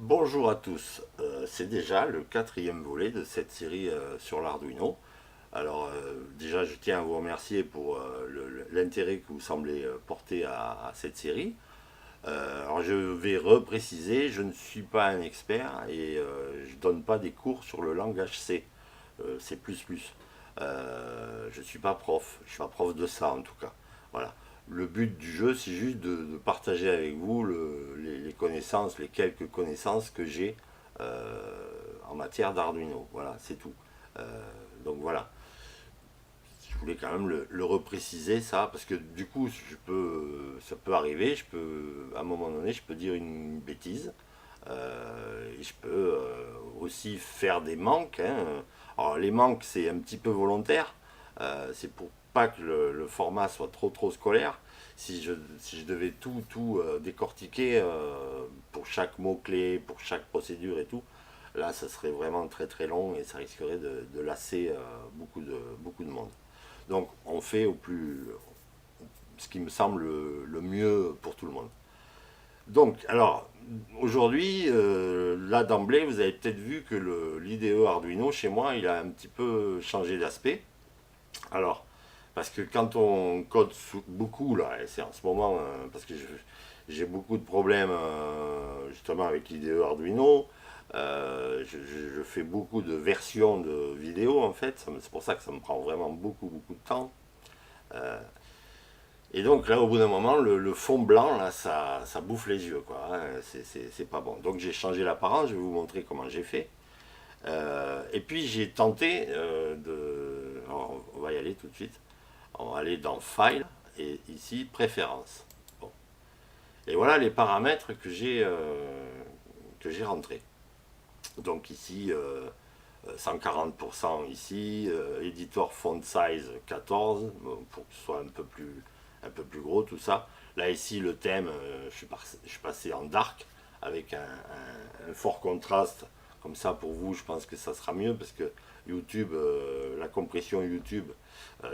Bonjour à tous, c'est déjà le quatrième volet de cette série sur l'Arduino. Alors déjà je tiens à vous remercier pour l'intérêt que vous semblez porter à cette série. Alors je vais repréciser, je ne suis pas un expert et je ne donne pas des cours sur le langage C, C++. Je ne suis pas prof, je suis pas prof de ça en tout cas. Voilà. Le but du jeu, c'est juste de partager avec vous les connaissances, les quelques connaissances que j'ai en matière d'Arduino. Voilà, c'est tout. Euh, donc voilà, je voulais quand même le repréciser ça, parce que du coup, ça peut arriver, à un moment donné, je peux dire une bêtise, et je peux aussi faire des manques, hein. Alors les manques, c'est un petit peu volontaire, c'est pour pas que le format soit trop scolaire. Si je devais tout décortiquer pour chaque mot-clé, pour chaque procédure et tout, là, ça serait vraiment très long et ça risquerait de lasser beaucoup de monde. Donc, on fait ce qui me semble le mieux pour tout le monde. Donc, alors, aujourd'hui, là d'emblée, vous avez peut-être vu que l'IDE Arduino chez moi, il a un petit peu changé d'aspect. Alors, parce que quand on code beaucoup, là, et c'est en ce moment, parce que j'ai beaucoup de problèmes justement avec l'IDE Arduino, je fais beaucoup de versions de vidéos en fait, c'est pour ça que ça me prend vraiment beaucoup de temps. Euh, et donc là, au bout d'un moment, le fond blanc, là, ça bouffe les yeux, quoi, hein, c'est pas bon. Donc j'ai changé l'apparence, je vais vous montrer comment j'ai fait. Et puis j'ai tenté alors, on va y aller tout de suite. On va aller dans File et ici Préférences. Bon. Et voilà les paramètres que j'ai rentrés. Donc ici 140% ici, Editor Font Size 14 pour que ce soit un peu plus gros tout ça. Là ici le thème, je suis passé en dark avec un fort contraste. Comme ça pour vous je pense que ça sera mieux parce que YouTube, la compression YouTube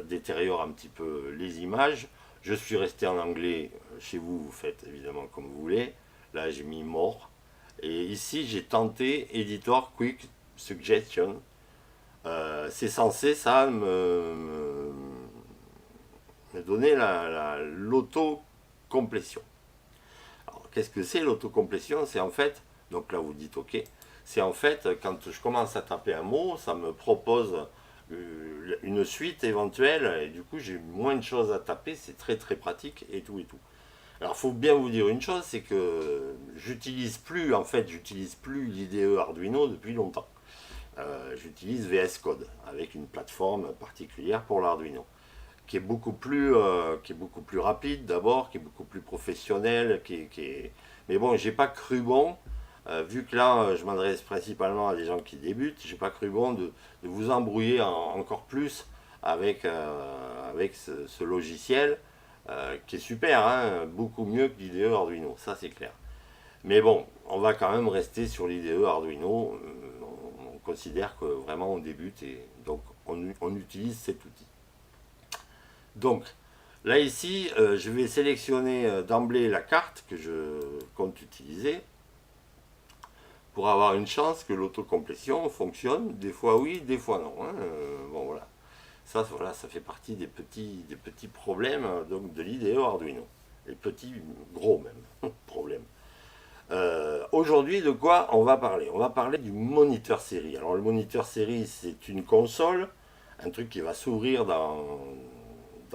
détériore un petit peu les images. Je suis resté en anglais, chez vous vous faites évidemment comme vous voulez. Là j'ai mis more. Et ici j'ai tenté Editor Quick Suggestion. C'est censé ça me donner l'autocomplétion. Alors qu'est-ce que c'est l'autocomplétion? C'est en fait, donc là vous dites ok, c'est en fait quand je commence à taper un mot, ça me propose une suite éventuelle et du coup j'ai moins de choses à taper, c'est très pratique et tout et tout. Alors il faut bien vous dire une chose, c'est que j'utilise plus l'IDE Arduino depuis longtemps. J'utilise VS Code avec une plateforme particulière pour l'Arduino qui est beaucoup plus rapide d'abord, qui est beaucoup plus professionnel, mais bon, j'ai pas cru bon, vu que là je m'adresse principalement à des gens qui débutent, j'ai pas cru bon de vous embrouiller encore plus avec ce logiciel qui est super, hein, beaucoup mieux que l'IDE Arduino, ça c'est clair. Mais bon, on va quand même rester sur l'IDE Arduino, on considère que vraiment on débute et donc on utilise cet outil. Donc, là ici, je vais sélectionner d'emblée la carte que je compte utiliser pour avoir une chance que l'autocomplétion fonctionne. Des fois oui, des fois non, hein. Bon voilà. Voilà, ça fait partie des petits problèmes donc, de l'IDE Arduino. Les petits, gros même, problèmes. Aujourd'hui, de quoi on va parler? On va parler du moniteur série. Alors le moniteur série, c'est une console, un truc qui va s'ouvrir dans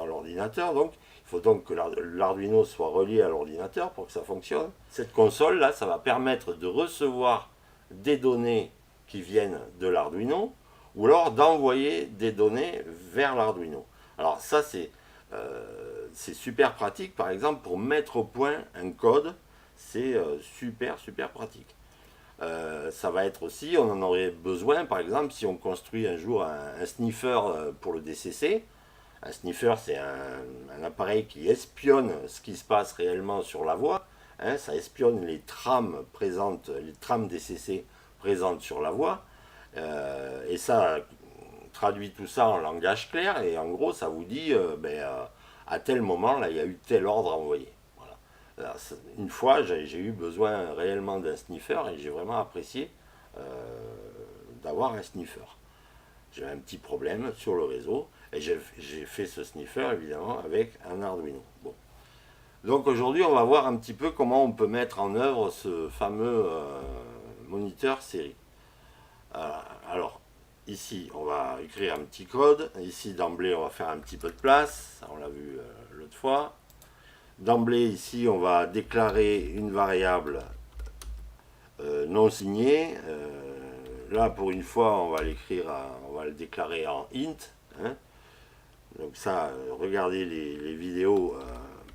l'ordinateur. Donc, il faut donc que l'Arduino soit relié à l'ordinateur pour que ça fonctionne. Cette console là, ça va permettre de recevoir des données qui viennent de l'Arduino ou alors d'envoyer des données vers l'Arduino. Alors ça c'est super pratique par exemple pour mettre au point un code, c'est super pratique. Ça va être aussi, on en aurait besoin par exemple si on construit un jour un sniffer pour le DCC. Un sniffer, c'est un appareil qui espionne ce qui se passe réellement sur la voie. Hein, ça espionne les trames présentes, les trames DCC présentes sur la voie. Et ça traduit tout ça en langage clair. Et en gros, ça vous dit, à tel moment, là, il y a eu tel ordre envoyé. Voilà. Une fois, j'ai eu besoin réellement d'un sniffer et j'ai vraiment apprécié euh, d'avoir un sniffer. J'ai un petit problème sur le réseau et j'ai fait ce sniffer évidemment avec un Arduino. Bon. Donc aujourd'hui, on va voir un petit peu comment on peut mettre en œuvre ce fameux moniteur série. Euh, alors, ici, on va écrire un petit code. Ici, d'emblée, on va faire un petit peu de place. Ça, on l'a vu l'autre fois. D'emblée, ici, on va déclarer une variable non signée. Là, pour une fois, on va l'écrire, on va le déclarer en int. Hein. Donc ça, regardez les vidéos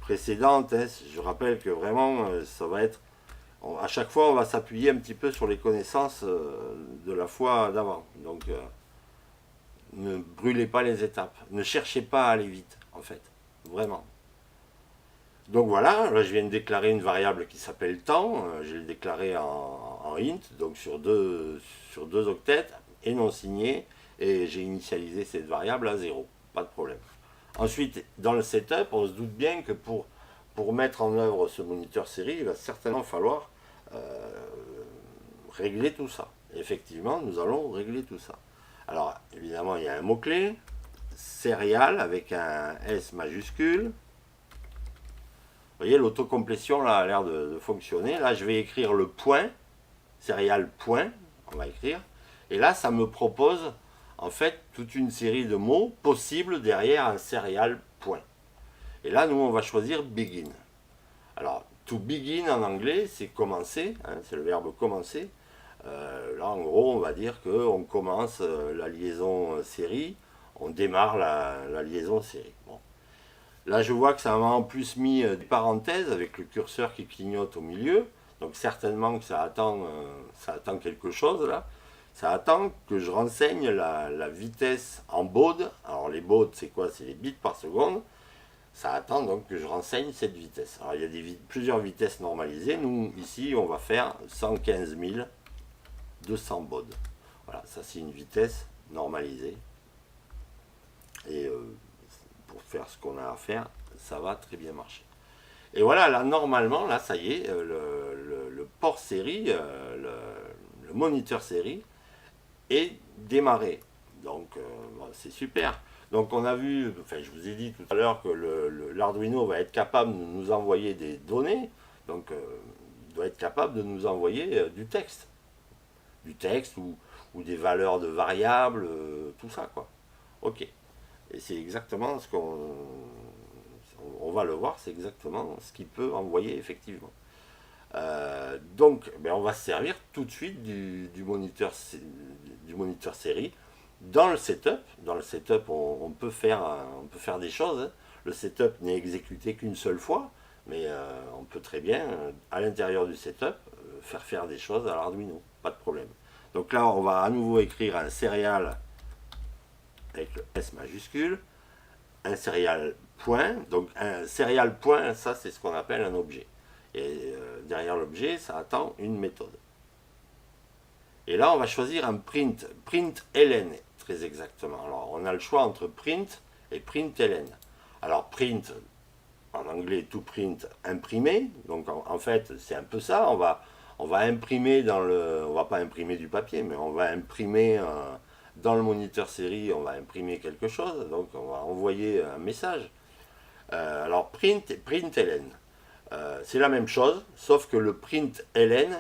précédentes. Hein. Je rappelle que vraiment, ça va être à chaque fois, on va s'appuyer un petit peu sur les connaissances de la fois d'avant. Donc, ne brûlez pas les étapes. Ne cherchez pas à aller vite, en fait. Vraiment. Donc voilà, là je viens de déclarer une variable qui s'appelle temps. Je l'ai déclarée en int, donc sur deux octets, et non signé. Et j'ai initialisé cette variable à 0. Pas de problème. Ensuite, dans le setup, on se doute bien que pour mettre en œuvre ce moniteur série, il va certainement falloir régler tout ça. Effectivement, nous allons régler tout ça. Alors, évidemment, il y a un mot-clé, serial avec un S majuscule. Vous voyez, l'autocomplétion là a l'air de fonctionner. Là, je vais écrire le point, serial point, on va écrire. Et là, ça me propose en fait toute une série de mots possibles derrière un serial point. Et là, nous, on va choisir begin. Alors, to begin en anglais, c'est commencer, hein, c'est le verbe commencer. Là, en gros, on va dire qu'on commence la liaison série, on démarre la liaison série. Bon. Là, je vois que ça m'a en plus mis des parenthèses avec le curseur qui clignote au milieu. Donc, certainement que ça attend quelque chose là. Ça attend que je renseigne la vitesse en baud. Alors, les bauds, c'est quoi? C'est les bits par seconde. Ça attend donc que je renseigne cette vitesse. Alors, il y a plusieurs vitesses normalisées. Nous, ici, on va faire 115 200 bauds. Voilà, ça c'est une vitesse normalisée. Et pour faire ce qu'on a à faire, ça va très bien marcher. Et voilà, là normalement, là ça y est, le port série, le moniteur série est démarré. Donc bon, c'est super. Donc on a vu, enfin je vous ai dit tout à l'heure que l'Arduino va être capable de nous envoyer des données. Donc il doit être capable de nous envoyer du texte. Du texte ou des valeurs de variables, tout ça quoi. Ok. Et c'est exactement ce on va le voir, c'est exactement ce qu'il peut envoyer effectivement. Donc, ben, on va se servir tout de suite du moniteur série dans le setup. Dans le setup, on peut faire des choses. Hein. Le setup n'est exécuté qu'une seule fois, mais on peut très bien, à l'intérieur du setup, faire des choses à l'Arduino. Pas de problème. Donc là, on va à nouveau écrire un serial avec le S majuscule, un serial point. Donc un serial point, ça c'est ce qu'on appelle un objet. Et derrière l'objet, ça attend une méthode. Et là, on va choisir un print ln, très exactement. Alors, on a le choix entre print et ln. Alors, print, en anglais, to print, imprimer. Donc, en fait, c'est un peu ça. On va imprimer on va pas imprimer du papier, mais on va imprimer dans le moniteur série, on va imprimer quelque chose. Donc, on va envoyer un message. Alors, print ln. C'est la même chose, sauf que le print ln,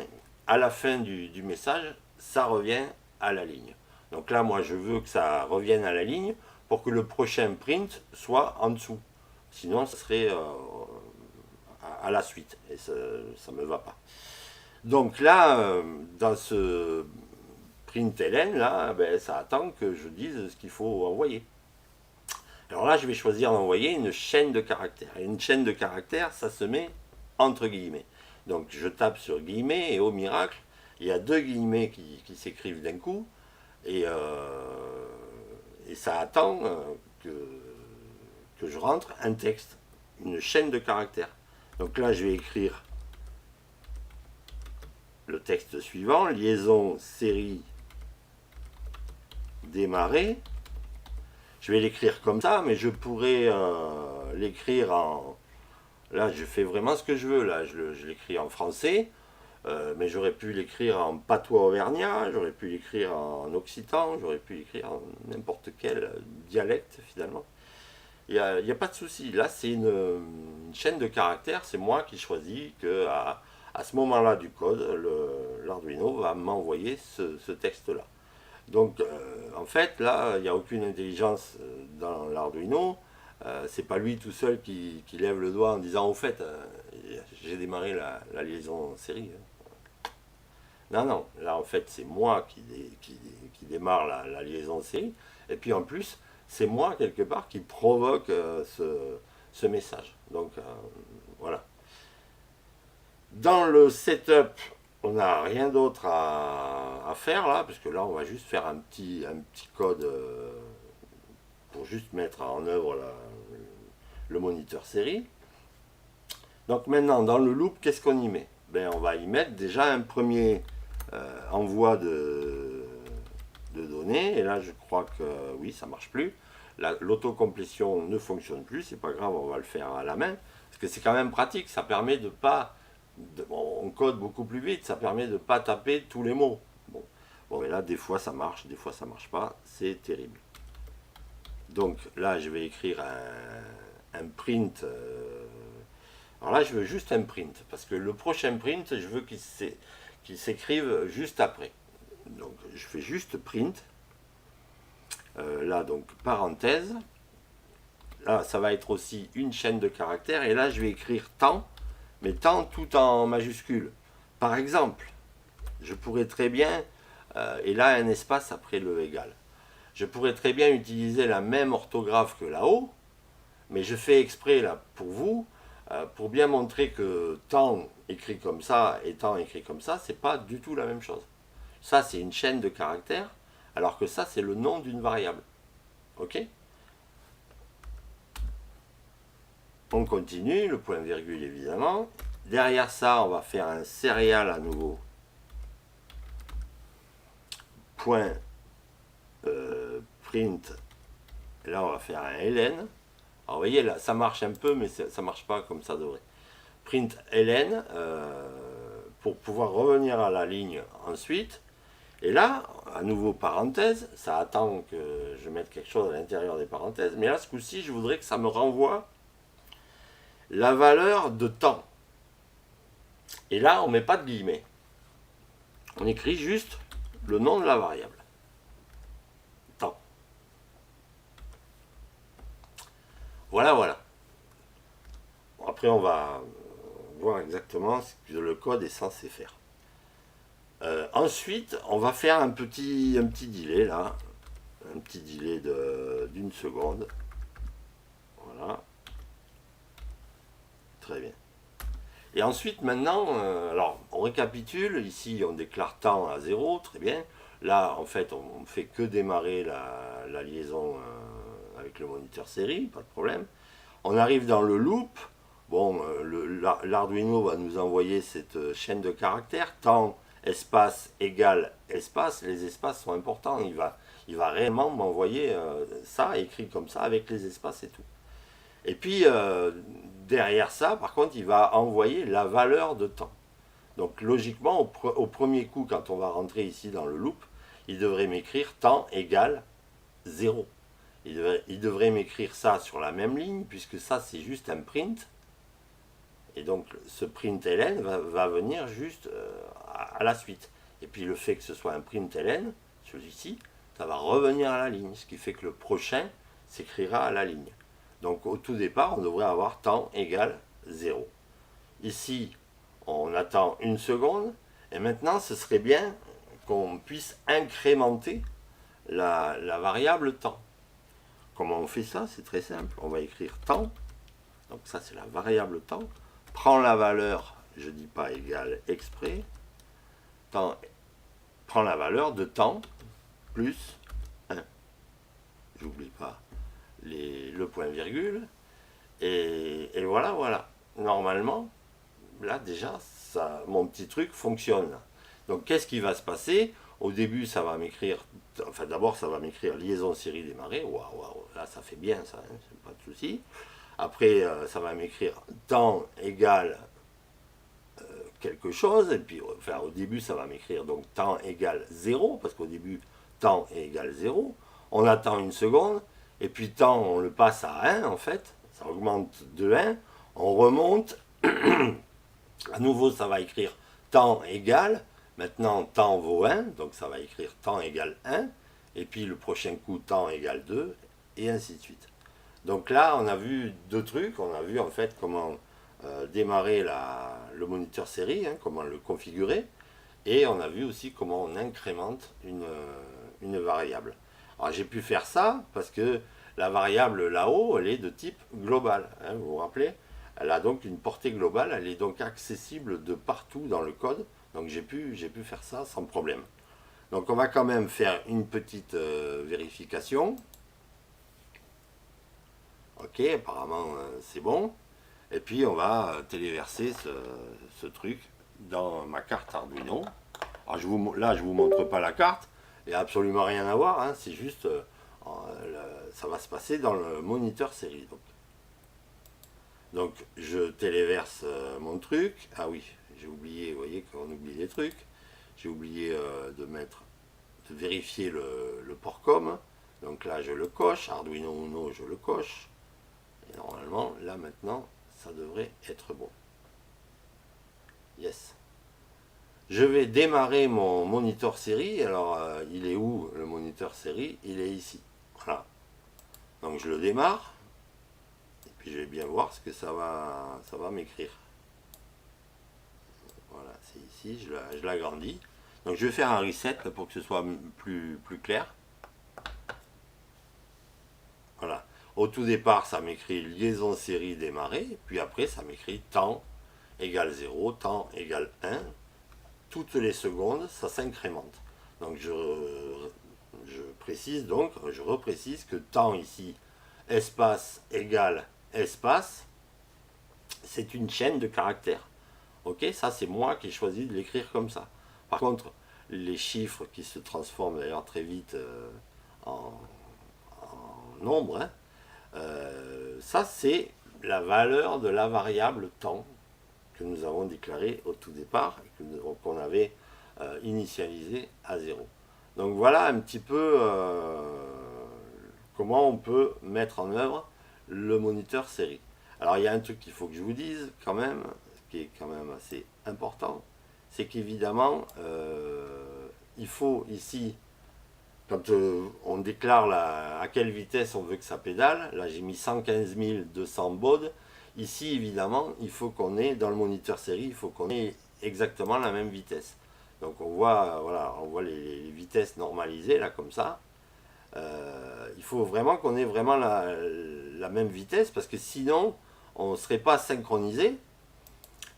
à la fin du message, ça revient à la ligne. Donc là, moi, je veux que ça revienne à la ligne pour que le prochain print soit en dessous. Sinon, ça serait à la suite. Et ça ne me va pas. Donc là, dans ce print ln, là, ben, ça attend que je dise ce qu'il faut envoyer. Alors là, je vais choisir d'envoyer une chaîne de caractères. Et une chaîne de caractères, ça se met entre guillemets. Donc je tape sur guillemets et au miracle, il y a deux guillemets qui s'écrivent d'un coup et ça attend que je rentre un texte, une chaîne de caractères. Donc là, je vais écrire le texte suivant, liaison série démarrer. Je vais l'écrire comme ça, mais je pourrais l'écrire Là, je fais vraiment ce que je veux. Là, je l'écris en français, mais j'aurais pu l'écrire en patois auvergnat, j'aurais pu l'écrire en occitan, j'aurais pu l'écrire en n'importe quel dialecte finalement. Il y a pas de souci. Là, c'est une chaîne de caractères. C'est moi qui choisis que à ce moment-là du code, l'Arduino va m'envoyer ce texte-là. Donc, en fait, là, il n'y a aucune intelligence dans l'Arduino. C'est pas lui tout seul qui lève le doigt en disant au fait, j'ai démarré la liaison en série. Non, non, là en fait c'est moi qui démarre la liaison en série. Et puis en plus, c'est moi quelque part qui provoque ce message. Donc voilà. Dans le setup, on n'a rien d'autre à faire là, parce que là on va juste faire un petit code pour juste mettre en œuvre le moniteur série. Donc maintenant, dans le loop, qu'est-ce qu'on y met? Ben, on va y mettre déjà un premier envoi de données. Et là, je crois que oui, ça marche plus. L'autocomplétion ne fonctionne plus. C'est pas grave, on va le faire à la main. Parce que c'est quand même pratique. Ça permet de pas... on code beaucoup plus vite. Ça permet de pas taper tous les mots. Bon, et là, des fois, ça marche. Des fois, ça marche pas. C'est terrible. Donc là, je vais écrire un print. Alors là, je veux juste un print, parce que le prochain print, je veux qu'il s'écrive juste après. Donc, je fais juste print. Là, donc, parenthèse. Là, ça va être aussi une chaîne de caractères. Et là, je vais écrire temps, mais temps tout en majuscule. Par exemple, je pourrais très bien, et là, un espace après le égal. Je pourrais très bien utiliser la même orthographe que là-haut, mais je fais exprès, là, pour vous, pour bien montrer que temps écrit comme ça et temps écrit comme ça, c'est pas du tout la même chose. Ça, c'est une chaîne de caractères, alors que ça, c'est le nom d'une variable. Ok? On continue, le point virgule évidemment. Derrière ça, on va faire un serial à nouveau. Point print. Et là, on va faire un ln. Alors, vous voyez, là, ça marche un peu, mais ça marche pas comme ça devrait. Print ln pour pouvoir revenir à la ligne ensuite. Et là, à nouveau parenthèse, ça attend que je mette quelque chose à l'intérieur des parenthèses. Mais là, ce coup-ci, je voudrais que ça me renvoie la valeur de temps. Et là, on ne met pas de guillemets. On écrit juste le nom de la variable. Temps. Voilà, voilà. Bon, après, on va voir exactement ce que le code est censé faire. Ensuite, on va faire un petit delay là. Un petit delay d'une seconde. Voilà. Très bien. Et ensuite, maintenant, alors, on récapitule. Ici, on déclare temps à 0, très bien. Là, en fait, on ne fait que démarrer la liaison avec le moniteur série, pas de problème. On arrive dans le loop. Bon, l'Arduino va nous envoyer cette chaîne de caractères. Temps, espace, égale, espace. Les espaces sont importants. Il va réellement m'envoyer ça, écrit comme ça, avec les espaces et tout. Et puis, derrière ça, par contre, il va envoyer la valeur de temps. Donc, logiquement, au premier coup, quand on va rentrer ici dans le loop, il devrait m'écrire temps égale 0. Il devrait m'écrire ça sur la même ligne, puisque ça, c'est juste un print. Et donc, ce print ln va venir juste à la suite. Et puis, le fait que ce soit un print ln, celui-ci, ça va revenir à la ligne, ce qui fait que le prochain s'écrira à la ligne. Donc au tout départ, on devrait avoir temps égale 0. Ici, on attend une seconde. Et maintenant, ce serait bien qu'on puisse incrémenter la variable temps. Comment on fait ça? C'est très simple. On va écrire temps. Donc ça, c'est la variable temps. Prends la valeur, je ne dis pas égale exprès. Temps, prends la valeur de temps plus 1. J'oublie pas le point virgule. Et voilà, voilà. Normalement, là déjà, mon petit truc fonctionne. Donc qu'est-ce qui va se passer? Au début, ça va m'écrire, d'abord, ça va m'écrire liaison série démarrée. Waouh, là, ça fait bien, ça, hein, c'est pas de souci. Après, ça va m'écrire temps égale quelque chose, et puis enfin, au début ça va m'écrire donc temps égale 0, parce qu'au début temps est égal 0, on attend une seconde, et puis temps on le passe à 1 en fait, ça augmente de 1, on remonte, à nouveau ça va écrire temps égale, maintenant temps vaut 1, donc ça va écrire temps égale 1, et puis le prochain coup temps égale 2, et ainsi de suite. Donc là on a vu deux trucs, on a vu en fait comment démarrer le moniteur série, hein, comment le configurer, et on a vu aussi comment on incrémente une variable. Alors j'ai pu faire ça parce que la variable là-haut, elle est de type global, hein, vous vous rappelez. Elle a donc une portée globale, elle est donc accessible de partout dans le code, donc j'ai pu faire ça sans problème. Donc on va quand même faire une petite vérification. Ok, apparemment c'est bon. Et puis on va téléverser ce truc dans ma carte Arduino. Alors là je vous montre pas la carte, il n'y a absolument rien à voir, hein, c'est juste ça va se passer dans le moniteur série. Donc je téléverse mon truc. Ah oui, j'ai oublié, vous voyez qu'on oublie des trucs. J'ai oublié de vérifier le port com. Donc là je le coche, Arduino Uno je le coche. Et normalement là maintenant ça devrait être bon. Yes. Je vais démarrer mon moniteur série. Alors il est où le moniteur série? Il est ici. Voilà. Donc je le démarre. Et puis je vais bien voir ce que ça va m'écrire. Voilà, c'est ici, je l'agrandis. Donc je vais faire un reset pour que ce soit plus clair. Voilà. Au tout départ, ça m'écrit liaison série démarrée. Puis après, ça m'écrit temps égale 0, temps égale 1. Toutes les secondes, ça s'incrémente. Donc je précise donc, je reprécise que temps ici, espace égale espace, c'est une chaîne de caractères. Ok, ça c'est moi qui ai choisi de l'écrire comme ça. Par contre, les chiffres qui se transforment d'ailleurs très vite en nombre, hein, ça c'est la valeur de la variable temps que nous avons déclarée au tout départ et qu'on avait initialisé à 0. Donc voilà un petit peu comment on peut mettre en œuvre le moniteur série. Alors il y a un truc qu'il faut que je vous dise quand même, qui est quand même assez important, c'est qu'évidemment il faut ici, quand on déclare à quelle vitesse on veut que ça pédale, là j'ai mis 115 200 bauds, ici évidemment il faut qu'on ait, dans le moniteur série, il faut qu'on ait exactement la même vitesse. Donc on voit, voilà, on voit les vitesses normalisées là comme ça. Il faut vraiment qu'on ait vraiment la même vitesse parce que sinon on ne serait pas synchronisé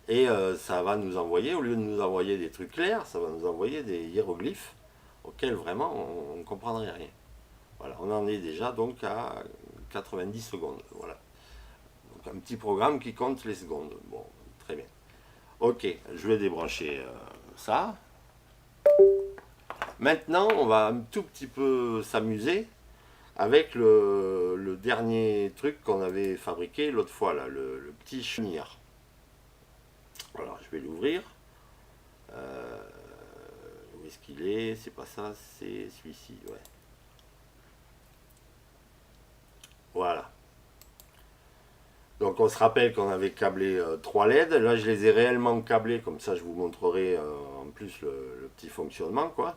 et ça va nous envoyer, au lieu de nous envoyer des trucs clairs, ça va nous envoyer des hiéroglyphes auxquels vraiment on ne comprendrait rien. Voilà, on en est déjà donc à 90 secondes. Voilà. Donc un petit programme qui compte les secondes. Bon, très bien. Ok, je vais débrancher ça. Maintenant, on va un tout petit peu s'amuser avec le dernier truc qu'on avait fabriqué l'autre fois, là, le petit chenillard. Alors, je vais l'ouvrir. Où est-ce qu'il est? C'est pas ça, c'est celui-ci, ouais. Voilà. Donc on se rappelle qu'on avait câblé 3 LED. Là, je les ai réellement câblés, comme ça je vous montrerai en plus le petit fonctionnement, quoi.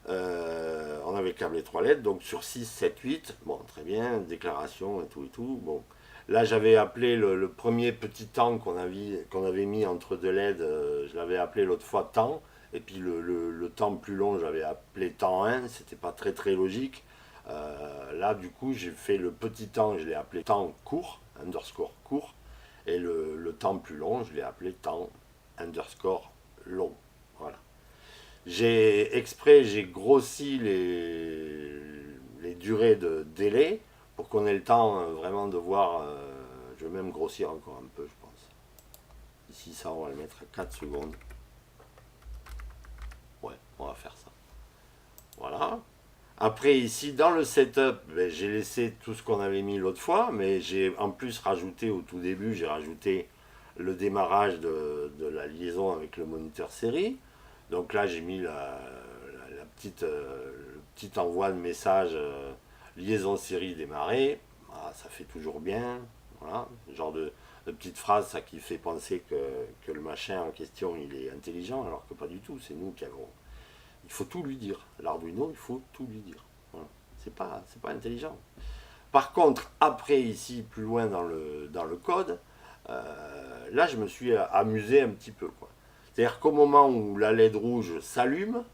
On avait câblé 3 LED, donc sur 6, 7, 8. Bon, très bien, déclaration et tout et tout. Bon. Là, j'avais appelé le premier petit temps qu'on avait mis entre deux LED, je l'avais appelé l'autre fois temps. Et puis le temps plus long, j'avais appelé temps 1. C'était pas très très logique. Là, du coup, j'ai fait le petit temps, je l'ai appelé temps court, underscore court. Et le temps plus long, je l'ai appelé temps underscore long. Voilà. J'ai grossi les durées de délai pour qu'on ait le temps vraiment de voir. Je vais même grossir encore un peu, je pense. Ici, ça, on va le mettre à 4 secondes. Ouais, on va faire ça. Voilà. Après ici dans le setup, ben, j'ai laissé tout ce qu'on avait mis l'autre fois, mais j'ai en plus rajouté au tout début, j'ai rajouté le démarrage de la liaison avec le moniteur série. Donc là j'ai mis la petite, le petit envoi de message liaison série démarrée. Voilà, ça fait toujours bien. Voilà, genre de petite phrase ça qui fait penser que le machin en question il est intelligent alors que pas du tout, c'est nous qui avons il faut tout lui dire. L'Arduino, il faut tout lui dire. Voilà. C'est pas intelligent. Par contre, après, ici, plus loin dans le code, là, je me suis amusé un petit peu. C'est-à-dire qu'au moment où la LED rouge s'allume,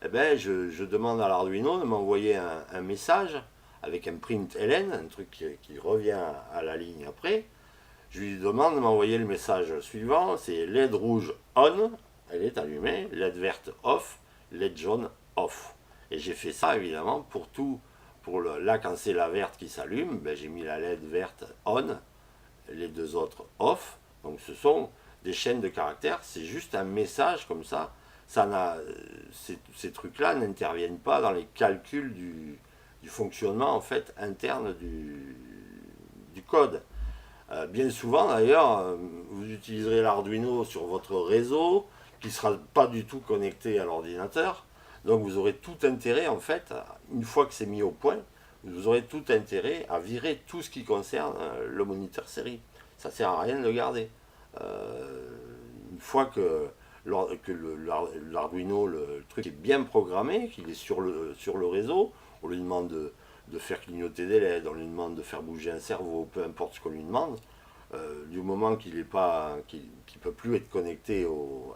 eh ben, je demande à l'Arduino de m'envoyer un message avec un print ln, un truc qui revient à la ligne après. Je lui demande de m'envoyer le message suivant, c'est LED rouge on, elle est allumée, LED verte off, LED jaune off. Et j'ai fait ça évidemment pour tout. Là, quand c'est la verte qui s'allume, ben, j'ai mis la LED verte on, les deux autres off. Donc ce sont des chaînes de caractères, c'est juste un message comme ça. Ces trucs-là n'interviennent pas dans les calculs du fonctionnement en fait interne du code. Bien souvent d'ailleurs, vous utiliserez l'Arduino sur votre réseau qui ne sera pas du tout connecté à l'ordinateur. Donc vous aurez tout intérêt en fait, une fois que c'est mis au point, vous aurez tout intérêt à virer tout ce qui concerne le moniteur série. Ça ne sert à rien de le garder. Une fois que l'Arduino, le truc est bien programmé, qu'il est sur le réseau, on lui demande de faire clignoter des LED, on lui demande de faire bouger un cerveau, peu importe ce qu'on lui demande, du moment qu'il ne peut plus être connecté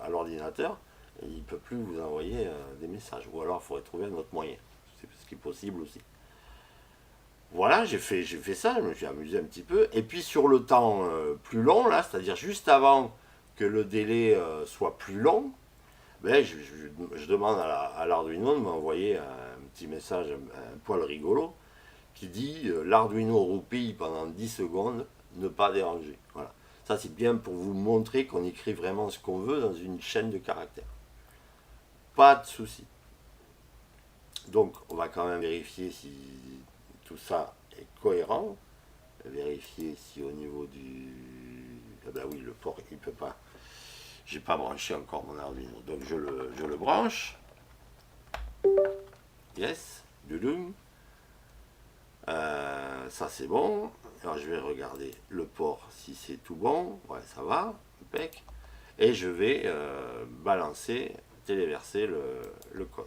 à l'ordinateur, il ne peut plus vous envoyer des messages. Ou alors il faudrait trouver un autre moyen. C'est ce qui est possible aussi. Voilà, j'ai fait ça, je me suis amusé un petit peu. Et puis sur le temps plus long, là, c'est-à-dire juste avant que le délai soit plus long, ben, je demande à l'Arduino de m'envoyer un petit message, un poil rigolo, qui dit l'Arduino roupille pendant 10 secondes, ne pas déranger. Voilà. Ça c'est bien pour vous montrer qu'on écrit vraiment ce qu'on veut dans une chaîne de caractères. Pas de souci. Donc on va quand même vérifier si tout ça est cohérent. Vérifier si au niveau du... Ah ben oui, le port il peut pas. J'ai pas branché encore mon Arduino. Donc je le branche. Yes. Dudum. Ça c'est bon. Alors je vais regarder le port si c'est tout bon. Ouais, ça va. Impec. Et je vais balancer, téléverser le code.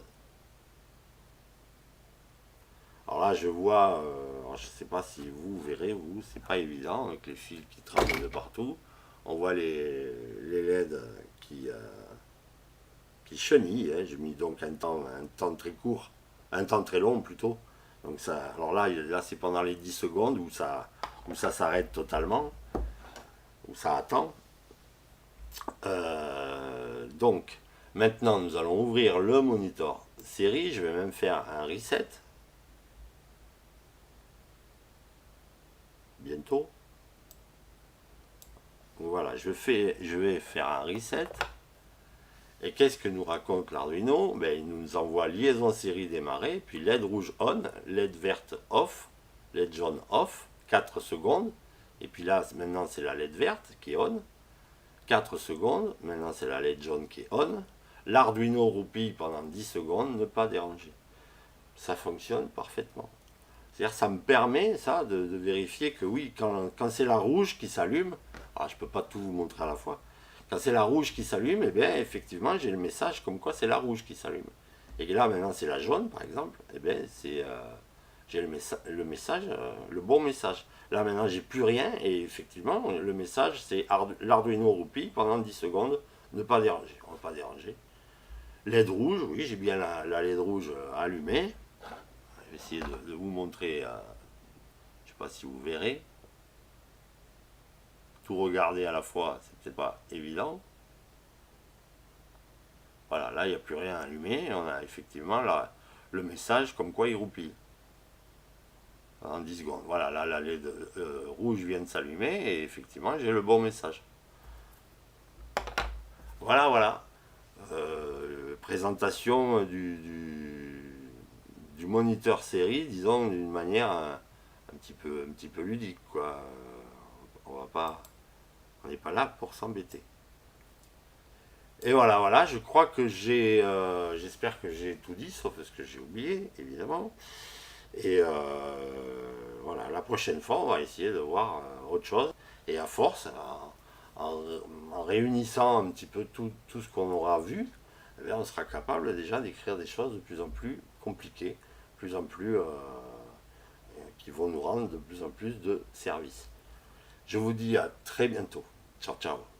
Alors là je vois, je ne sais pas si vous verrez, c'est pas évident avec les fils qui tremblent de partout. On voit les LED qui chenillent. Hein. J'ai mis donc un temps très court, un temps très long plutôt. Donc ça, alors là c'est pendant les 10 secondes où ça s'arrête totalement, où ça attend. Donc maintenant nous allons ouvrir le moniteur série. Je vais même faire un reset. Bientôt. Voilà, je vais faire un reset. Et qu'est-ce que nous raconte l'Arduino? Ben, il nous envoie liaison série démarrée, puis LED rouge on, LED verte off, LED jaune off, 4 secondes. Et puis là, maintenant, c'est la LED verte qui est on. 4 secondes. Maintenant, c'est la LED jaune qui est on. L'Arduino roupille pendant 10 secondes, ne pas déranger. Ça fonctionne parfaitement. C'est-à-dire ça me permet ça de vérifier que oui, quand c'est la rouge qui s'allume, je ne peux pas tout vous montrer à la fois, quand c'est la rouge qui s'allume, et bien effectivement j'ai le message comme quoi c'est la rouge qui s'allume. Et là maintenant c'est la jaune par exemple, et bien j'ai le message, le bon message. Là maintenant j'ai plus rien et effectivement le message c'est l'Arduino roupille pendant 10 secondes, ne pas déranger. On ne va pas déranger. LED rouge, oui j'ai bien la LED rouge allumée. Je vais essayer de vous montrer, je ne sais pas si vous verrez. Tout regarder à la fois, c'est peut-être pas évident. Voilà, là il n'y a plus rien allumé. On a effectivement là, le message comme quoi il roupille. En 10 secondes. Voilà, là la LED rouge vient de s'allumer et effectivement j'ai le bon message. Voilà, voilà. Présentation du moniteur série, disons, d'une manière un petit peu ludique, quoi. On n'est pas là pour s'embêter. Et voilà, voilà, je crois que j'espère que j'ai tout dit, sauf ce que j'ai oublié, évidemment. Et voilà, la prochaine fois, on va essayer de voir autre chose. Et à force, en réunissant un petit peu tout ce qu'on aura vu, eh bien, on sera capable déjà d'écrire des choses de plus en plus compliquées, de plus en plus qui vont nous rendre de plus en plus de services. Je vous dis à très bientôt. Ciao, ciao.